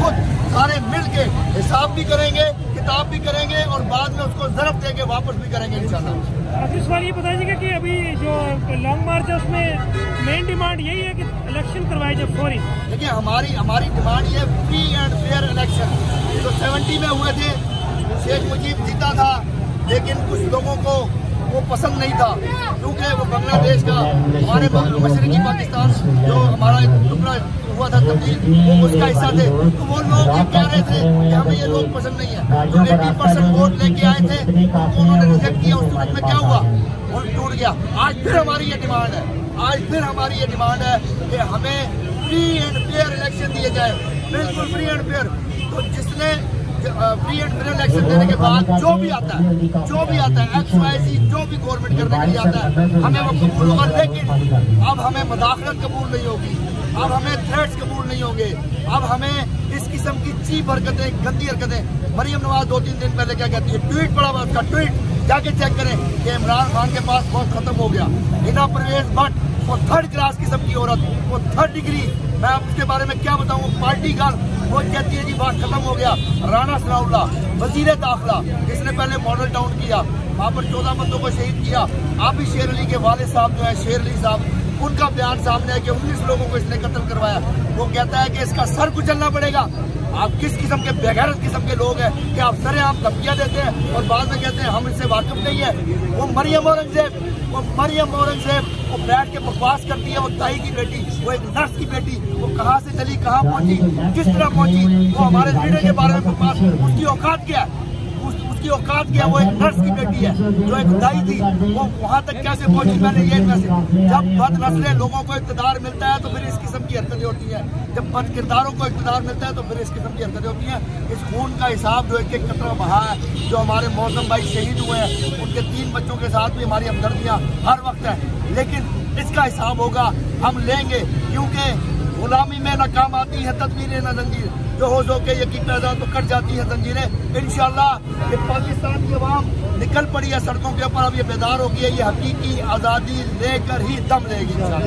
खुद सारे मिल के हिसाब भी करेंगे, किताब भी करेंगे और बाद में उसको ज़रब देके वापस भी करेंगे इंशाल्लाह। इस बार ये बताइएगा कि अभी जो लॉन्ग मार्च है उसमें मेन डिमांड यही है कि इलेक्शन करवाए जाए फौरी। देखिए हमारी डिमांड ये फ्री एंड फेयर इलेक्शन। जो 70 में हुए थे, शेख मुजीब जीता था, लेकिन कुछ लोगों को वो पसंद नहीं था क्योंकि वो बांग्लादेश का हमारे मशरकी पाकिस्तान जो हमारा टुकड़ा हुआ था तब्दील, वो उसका हिस्सा थे। तो वो लोग ये कह रहे थे कि हमें ये लोग पसंद नहीं है। जो 80% वोट लेके आए थे उनको उन्होंने रिजेक्ट किया। उस सूरत में क्या हुआ, वो टूट गया। आज फिर हमारी ये डिमांड है कि हमें फ्री एंड फेयर इलेक्शन दिए जाए, बिल्कुल फ्री एंड फेयर। तो जिसने फ्री एंड फेयर इलेक्शन देने के बाद जो भी आता है XYZ जो भी गवर्नमेंट करने के लिए आता है हमें वो कबूल होगा। लेकिन अब हमें मदाखलत कबूल नहीं होगी, अब हमें थ्रेट्स कबूल नहीं होंगे, अब हमें इस किस्म की चीप हरकतें, गंदी हरकतें। मरियम नवाज 2-3 दिन पहले क्या कहती है, ट्वीट पड़ा हुआ उसका, ट्वीट जाके चेक करें कि इमरान खान के पास बहुत खत्म हो गया। हिना परवेज भट्ट वो 3rd क्लास किस्म की औरत, वो 3rd डिग्री, मैं उसके बारे में क्या बताऊँ, पार्टी गर्ल, वो कहती है जी बात खत्म हो गया। राना सनाउल्लाह वजीर दाखिला, जिसने पहले मॉडल टाउन किया, वहाँ पर 14 बंदों को शहीद किया। आप ही शेर अली के वालिद साहब जो है शेर अली साहब, उनका बयान सामने है कि 19 लोगों को इसने कत्ल करवाया। वो कहता है कि इसका सर कुचलना पड़ेगा। आप किस किस्म के बेगैरत किस्म के लोग हैं कि आप सरेआम धमकियां देते हैं और बाद में कहते हैं हम इससे वाकिफ नहीं है। वो मरियम औरंगजेब वो बैठ के बकवास करती है। वो ताई की बेटी, वो एक नर्स की बेटी, वो कहाँ से चली, कहाँ पहुंची, किस तरह पहुंची, वो हमारे लीडर के बारे में बकवास, उसकी औकात क्या है, उसकी औकात क्या है। वो एक नर्स की बेटी है जो एक दाई थी, वो वहाँ तक कैसे पहुंची। मैंने ये मैसेज, जब बद नस्ले लोगों को इक़्तिदार मिलता है तो फिर इस किस्म की हरकतें होती हैं। जब बद किरदारों को इक़्तिदार मिलता है तो फिर इस किस्म की हरकतें होती हैं। इस खून का हिसाब जो एक कतरा बहा है, जो हमारे मौसम भाई शहीद हुए हैं, उनके 3 बच्चों के साथ भी हमारी हमदर्दियाँ हर वक्त है, लेकिन इसका हिसाब होगा, हम लेंगे। क्योंकि गुलामी में न काम आती है तदबीरें न जंजीर, जो हो जो के यकीन पैदा तो कट जाती है जंजीरें। इंशाल्लाह ये पाकिस्तान की अवाम निकल पड़ी है सड़कों के ऊपर, अब ये बेदार हो गई है, ये हकीकी आज़ादी लेकर ही दम लेगी इंशाल्लाह।